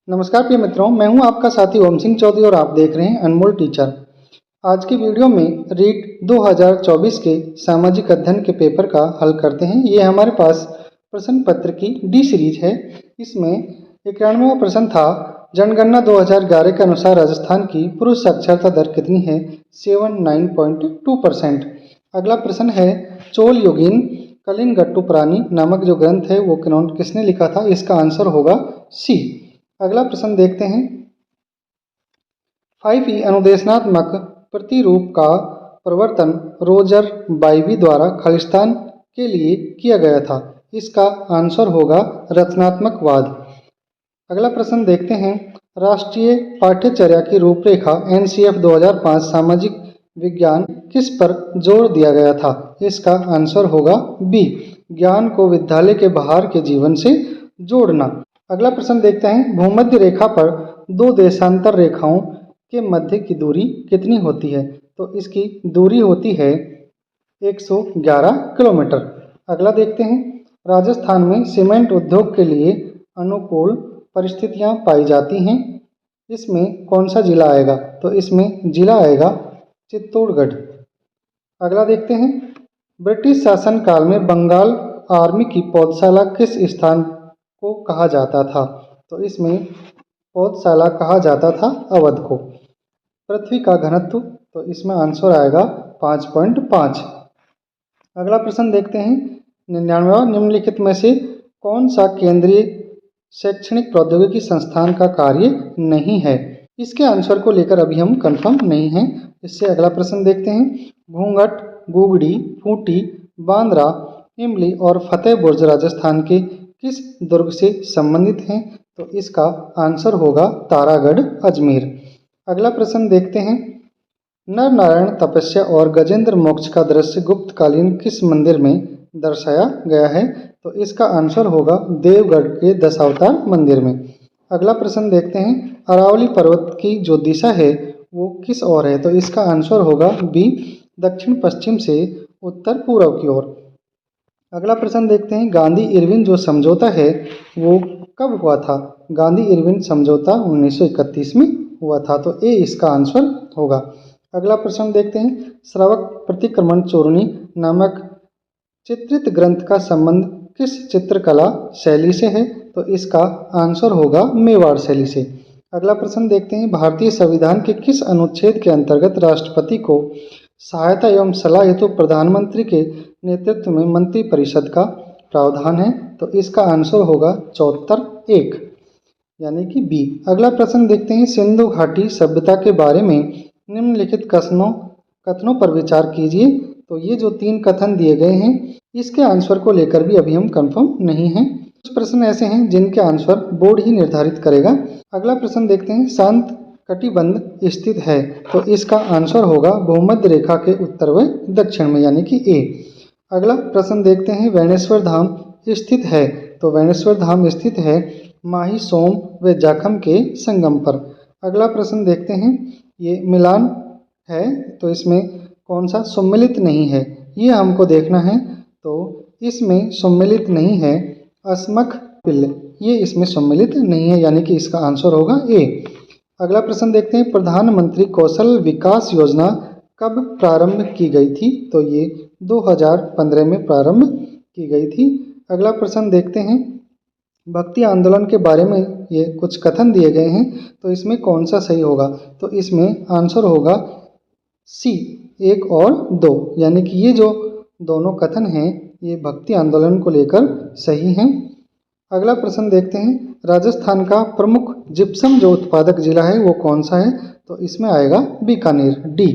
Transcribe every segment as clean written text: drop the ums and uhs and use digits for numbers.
नमस्कार प्रिय मित्रों, मैं हूं आपका साथी ओम सिंह चौधरी और आप देख रहे हैं अनमोल टीचर। आज की वीडियो में रीट 2024 के सामाजिक अध्ययन के पेपर का हल करते हैं। ये हमारे पास प्रश्न पत्र की डी सीरीज है। इसमें 91वां प्रश्न था, जनगणना 2011 के अनुसार राजस्थान की पुरुष साक्षरता दर कितनी है? 79.2%। अगला प्रश्न है, चोल योगीन कलिंगट्टुप्राणी नामक जो ग्रंथ है वो किसने लिखा था? इसका आंसर होगा सी। अगला प्रश्न देखते हैं, 5E अनुदेशनात्मक प्रतिरूप का प्रवर्तन रोजर बाइबी द्वारा खालिस्तान के लिए किया गया था। इसका आंसर होगा रचनात्मकवाद। अगला प्रश्न देखते हैं, राष्ट्रीय पाठ्यचर्या की रूपरेखा NCF 2005 सामाजिक विज्ञान किस पर जोर दिया गया था? इसका आंसर होगा बी, ज्ञान को विद्यालय के बाहर के जीवन से जोड़ना। अगला प्रश्न देखते हैं, भूमध्य रेखा पर दो देशांतर रेखाओं के मध्य की दूरी कितनी होती है? तो इसकी दूरी होती है 111 किलोमीटर। अगला देखते हैं, राजस्थान में सीमेंट उद्योग के लिए अनुकूल परिस्थितियां पाई जाती हैं। इसमें कौन सा जिला आएगा? तो इसमें जिला आएगा चित्तौड़गढ़। अगला देखते हैं, ब्रिटिश शासन काल में बंगाल आर्मी की पौधशाला किस स्थान को कहा जाता था? तो इसमें पौधशाला कहा जाता था अवध को। पृथ्वी का घनत्व, तो इसमें आंसर आएगा 5.5। अगला प्रश्न देखते हैं, 99वां निम्नलिखित में से कौन सा केंद्रीय शैक्षणिक प्रौद्योगिकी संस्थान का कार्य नहीं है? इसके आंसर को लेकर अभी हम कंफर्म नहीं हैं। इससे अगला प्रश्न देखते हैं, घूंघट, गुगड़ी, खूंटी, बांद्रा, इमली और फतेहबुर्ज राजस्थान के किस दुर्ग से संबंधित हैं? तो इसका आंसर होगा तारागढ़, अजमेर। अगला प्रश्न देखते हैं, नर नारायण तपस्या और गजेंद्र मोक्ष का दृश्य गुप्तकालीन किस मंदिर में दर्शाया गया है? तो इसका आंसर होगा देवगढ़ के दशावतार मंदिर में। अगला प्रश्न देखते हैं, अरावली पर्वत की जो दिशा है वो किस ओर है? तो इसका आंसर होगा बी, दक्षिण पश्चिम से उत्तर पूर्व की ओर। अगला प्रश्न देखते हैं, गांधी इरविन जो समझौता है वो कब हुआ था? गांधी इरविन समझौता 1931 में हुआ था, तो ए इसका आंसर होगा। अगला प्रश्न देखते हैं, श्रावक प्रतिक्रमण चूर्णी नामक चित्रित ग्रंथ का संबंध किस चित्रकला शैली से है? तो इसका आंसर होगा मेवाड़ शैली से। अगला प्रश्न देखते हैं, भारतीय संविधान के किस अनुच्छेद के अंतर्गत राष्ट्रपति को सहायता एवं सलाह हेतु प्रधानमंत्री के नेतृत्व में मंत्रिपरिषद का प्रावधान है? तो इसका आंसर होगा 74(1) यानी कि बी। अगला प्रश्न देखते हैं, सिंधु घाटी सभ्यता के बारे में निम्नलिखित कथनों पर विचार कीजिए। तो ये जो 3 कथन दिए गए हैं इसके आंसर को लेकर भी अभी हम कंफर्म नहीं हैं। कुछ प्रश्न ऐसे हैं जिनके आंसर बोर्ड ही निर्धारित करेगा। अगला प्रश्न देखते हैं, शांत कटिबंध स्थित है, तो इसका आंसर होगा भूमध्य रेखा के उत्तर व दक्षिण में यानी कि ए। अगला प्रश्न देखते हैं, वेणेश्वर धाम स्थित है, तो वेणेश्वर धाम स्थित है माही सोम व जाखम के संगम पर। अगला प्रश्न देखते हैं, ये मिलान है तो इसमें कौन सा सम्मिलित नहीं है? ये हमको देखना है। तो इसमें सम्मिलित नहीं है अस्मक पिल्ल, ये इसमें सम्मिलित नहीं है यानी कि इसका आंसर होगा ए। अगला प्रश्न देखते हैं, प्रधानमंत्री कौशल विकास योजना कब प्रारंभ की गई थी? तो ये 2015 में प्रारंभ की गई थी। अगला प्रश्न देखते हैं, भक्ति आंदोलन के बारे में ये कुछ कथन दिए गए हैं, तो इसमें कौन सा सही होगा? तो इसमें आंसर होगा सी, 1 और 2 यानी कि ये जो दोनों कथन हैं ये भक्ति आंदोलन को लेकर सही हैं। अगला प्रश्न देखते हैं, राजस्थान का प्रमुख जिप्सम जो उत्पादक जिला है वो कौन सा है? तो इसमें आएगा बीकानेर, डी।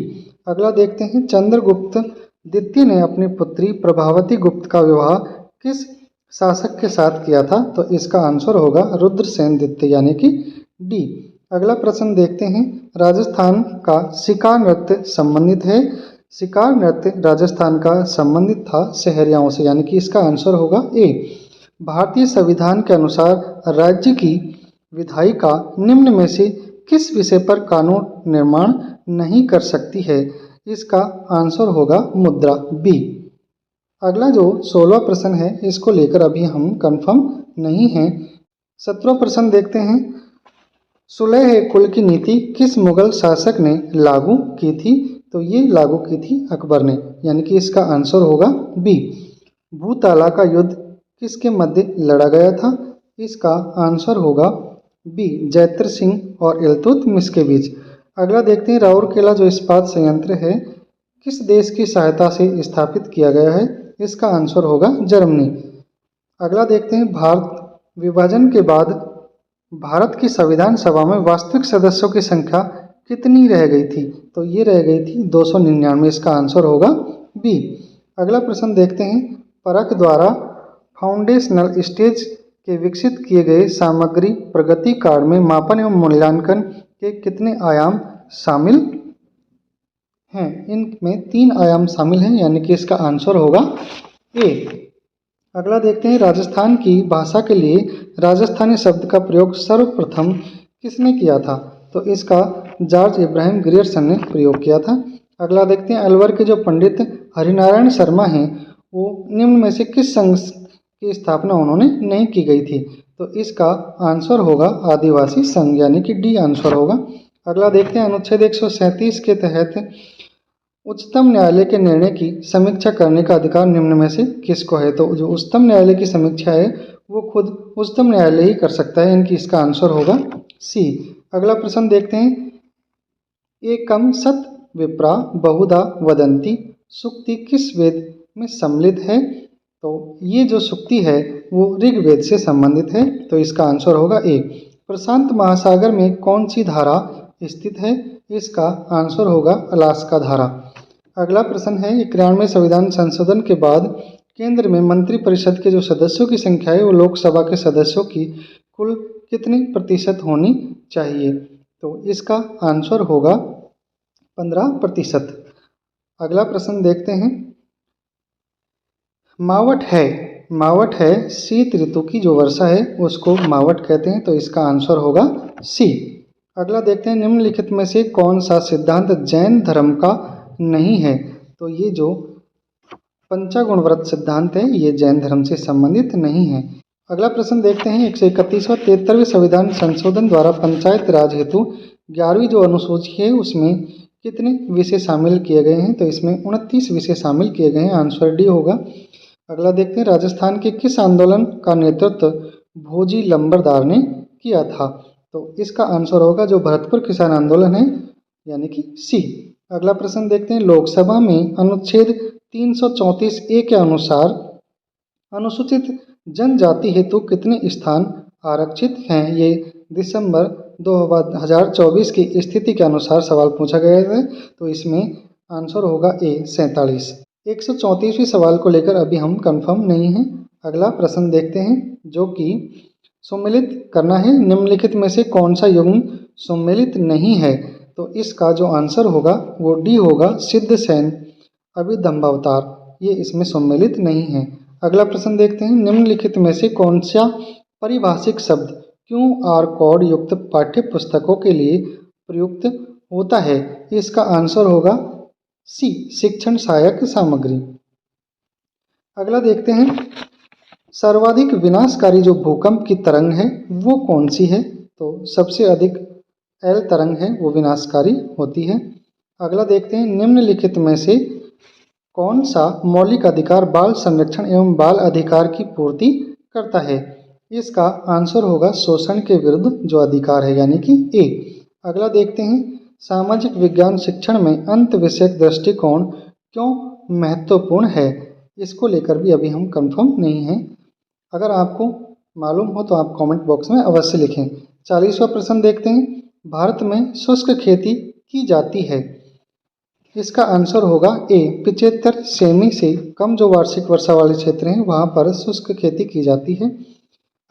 अगला देखते हैं, चंद्रगुप्त द्वितीय ने अपनी पुत्री प्रभावती गुप्त का विवाह किस शासक के साथ किया था? तो इसका आंसर होगा रुद्रसेन द्वितीय यानी कि डी। अगला प्रश्न देखते हैं, राजस्थान का शिकार नृत्य संबंधित है। शिकार नृत्य राजस्थान का संबंधित था सहरियाओं से यानी कि इसका आंसर होगा ए। भारतीय संविधान के अनुसार राज्य की विधायिका निम्न में से किस विषय पर कानून निर्माण नहीं कर सकती है? इसका आंसर होगा मुद्रा, बी। अगला जो 16वां प्रश्न है इसको लेकर अभी हम कंफर्म नहीं हैं। 17वां प्रश्न देखते हैं, सुलह कुल की नीति किस मुगल शासक ने लागू की थी? तो ये लागू की थी अकबर ने, यानी कि इसका आंसर होगा बी। भूताला का युद्ध किसके मध्य लड़ा गया था? इसका आंसर होगा बी, जैत्र सिंह और इल्तुतमिश के बीच। अगला देखते हैं, राउरकेला जो इस्पात संयंत्र है किस देश की सहायता से स्थापित किया गया है? इसका आंसर होगा जर्मनी। अगला देखते हैं, भारत विभाजन के बाद भारत की संविधान सभा में वास्तविक सदस्यों की संख्या कितनी रह गई थी? तो ये रह गई थी 299। इसका आंसर होगा बी। अगला प्रश्न देखते हैं, परख द्वारा फाउंडेशनल स्टेज के विकसित किए गए सामग्री प्रगति कार्ड में मापन एवं मूल्यांकन के कितने आयाम शामिल हैं? इनमें 3 आयाम शामिल हैं, यानी कि इसका आंसर होगा ए। अगला देखते हैं, राजस्थान की भाषा के लिए राजस्थानी शब्द का प्रयोग सर्वप्रथम किसने किया था? तो इसका जॉर्ज इब्राहिम ग्रियर्सन ने प्रयोग किया था। अगला देखते हैं, अलवर के जो पंडित हरिनारायण शर्मा हैं वो निम्न में से किस संघ की स्थापना उन्होंने नहीं की गई थी? तो इसका आंसर होगा आदिवासी संघ, यानी कि डी आंसर होगा। अगला देखते हैं, अनुच्छेद 137 के तहत उच्चतम न्यायालय के निर्णय की समीक्षा करने का अधिकार निम्न में से किसको है? तो जो उच्चतम न्यायालय की समीक्षा है वो खुद उच्चतम न्यायालय ही कर सकता है, इनकी इसका आंसर होगा सी। अगला प्रश्न देखते हैं, एकम सत विप्रा बहुधा वदंती सूक्ति किस वेद में सम्मिलित है? तो ये जो सूक्ति है वो ऋग्वेद से संबंधित है, तो इसका आंसर होगा ए। प्रशांत महासागर में कौन सी धारा स्थित है? इसका आंसर होगा अलास्का धारा। अगला प्रश्न है, 91वें संविधान संशोधन के बाद केंद्र में मंत्रिपरिषद के जो सदस्यों की संख्या है वो लोकसभा के सदस्यों की कुल कितने प्रतिशत होनी चाहिए? तो इसका आंसर होगा 15%। अगला प्रश्न देखते हैं, मावट है शीत ऋतु की जो वर्षा है उसको मावट कहते हैं, तो इसका आंसर होगा सी। अगला देखते हैं, निम्नलिखित में से कौन सा सिद्धांत जैन धर्म का नहीं है? तो ये जो पंचागुण व्रत सिद्धांत है ये जैन धर्म से संबंधित नहीं है। अगला प्रश्न देखते हैं, 131वां 73वें संविधान संशोधन द्वारा पंचायत राज हेतु 11वीं जो अनुसूची है उसमें कितने विषय शामिल किए गए हैं? तो इसमें 29 विषय शामिल किए गए हैं, आंसर डी होगा। अगला देखते हैं, राजस्थान के किस आंदोलन का नेतृत्व भोजी लंबरदार ने किया था? तो इसका आंसर होगा जो भरतपुर किसान आंदोलन है, यानी कि सी। अगला प्रश्न देखते हैं, लोकसभा में अनुच्छेद 334 ए के अनुसार अनुसूचित जनजाति हेतु कितने स्थान आरक्षित हैं? ये दिसंबर 2024 की स्थिति के अनुसार सवाल पूछा गया है, तो इसमें आंसर होगा ए 47। 134वें सवाल को लेकर अभी हम कंफर्म नहीं हैं। अगला प्रश्न देखते हैं जो कि सम्मिलित करना है, निम्नलिखित में से कौन सा युग्म सम्मिलित नहीं है? तो इसका जो आंसर होगा वो डी होगा, सिद्ध सेन अभिधम्मावतार, ये इसमें सम्मिलित नहीं है। अगला प्रश्न देखते हैं, निम्नलिखित में से कौन सा परिभाषिक शब्द QR कोड युक्त पाठ्य पुस्तकों के लिए प्रयुक्त होता है? इसका आंसर होगा सी, शिक्षण सहायक सामग्री। अगला देखते हैं, सर्वाधिक विनाशकारी जो भूकंप की तरंग है वो कौन सी है? तो सबसे अधिक एल तरंग है वो विनाशकारी होती है। अगला देखते हैं, निम्नलिखित में से कौन सा मौलिक अधिकार बाल संरक्षण एवं बाल अधिकार की पूर्ति करता है? इसका आंसर होगा शोषण के विरुद्ध जो अधिकार है, यानी कि ए। अगला देखते हैं, सामाजिक विज्ञान शिक्षण में अंत विषयक दृष्टिकोण क्यों महत्वपूर्ण है? इसको लेकर भी अभी हम कंफर्म नहीं हैं। अगर आपको मालूम हो तो आप कमेंट बॉक्स में अवश्य लिखें। 40वां प्रश्न देखते हैं, भारत में शुष्क खेती की जाती है? इसका आंसर होगा ए, 75 सेमी से कम जो वार्षिक वर्षा वाले क्षेत्र हैं वहाँ पर शुष्क खेती की जाती है।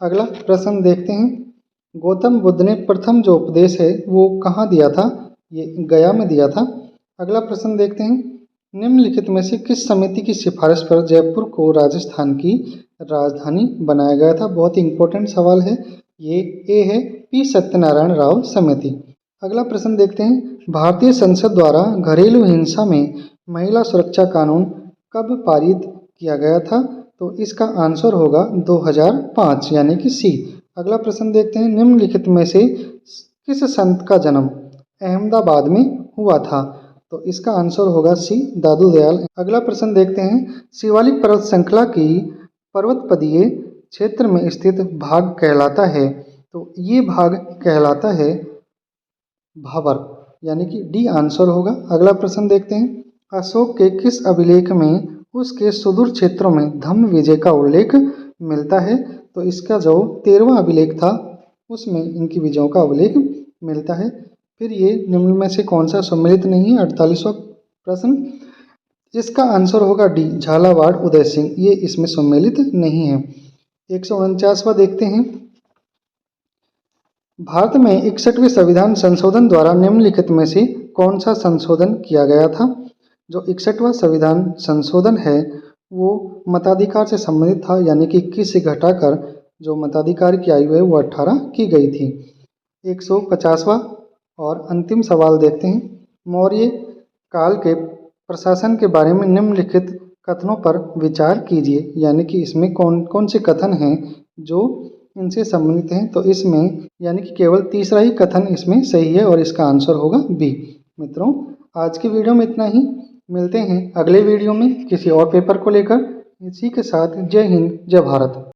अगला प्रश्न देखते हैं, गौतम बुद्ध ने प्रथम जो उपदेश है वो कहाँ दिया था? ये गया में दिया था। अगला प्रश्न देखते हैं, निम्नलिखित में से किस समिति की सिफारिश पर जयपुर को राजस्थान की राजधानी बनाया गया था? बहुत ही इंपॉर्टेंट सवाल है, ये ए है, पी सत्यनारायण राव समिति। अगला प्रश्न देखते हैं, भारतीय संसद द्वारा घरेलू हिंसा में महिला सुरक्षा कानून कब पारित किया गया था? तो इसका आंसर होगा 2005, यानी कि सी। अगला प्रश्न देखते हैं, निम्नलिखित में से किस संत का जन्म अहमदाबाद में हुआ था? तो इसका आंसर होगा सी, दादू दयाल। अगला प्रश्न देखते हैं, शिवालिक पर्वत श्रृंखला की पर्वतपदीय क्षेत्र में स्थित भाग कहलाता है? तो ये भाग कहलाता है भाबर, यानी कि डी आंसर होगा। अगला प्रश्न देखते हैं, अशोक के किस अभिलेख में उसके सुदूर क्षेत्रों में धम्म विजय का उल्लेख मिलता है? तो इसका जो 13वां अभिलेख था उसमें इनकी विजयों का उल्लेख मिलता है। फिर ये निम्न में से कौन सा सम्मिलित नहीं है? 48वां प्रश्न, इसका आंसर होगा डी, झालावाड़ उदय सिंह, ये इसमें सम्मिलित नहीं है। 149वां देखते हैं, भारत में 61वें संविधान संशोधन द्वारा निम्नलिखित में से कौन सा संशोधन किया गया था? जो 61वां संविधान संशोधन है वो मताधिकार से संबंधित था, यानी कि 21 से घटाकर जो मताधिकार की आयु है वो 18 की गई थी। 150वां और अंतिम सवाल देखते हैं, मौर्य काल के प्रशासन के बारे में निम्नलिखित कथनों पर विचार कीजिए, यानी कि इसमें कौन कौन से कथन हैं जो इनसे संबंधित हैं? तो इसमें यानी कि केवल तीसरा ही कथन इसमें सही है और इसका आंसर होगा बी। मित्रों, आज की वीडियो में इतना ही। मिलते हैं अगले वीडियो में किसी और पेपर को लेकर। इसी के साथ जय हिंद, जय भारत।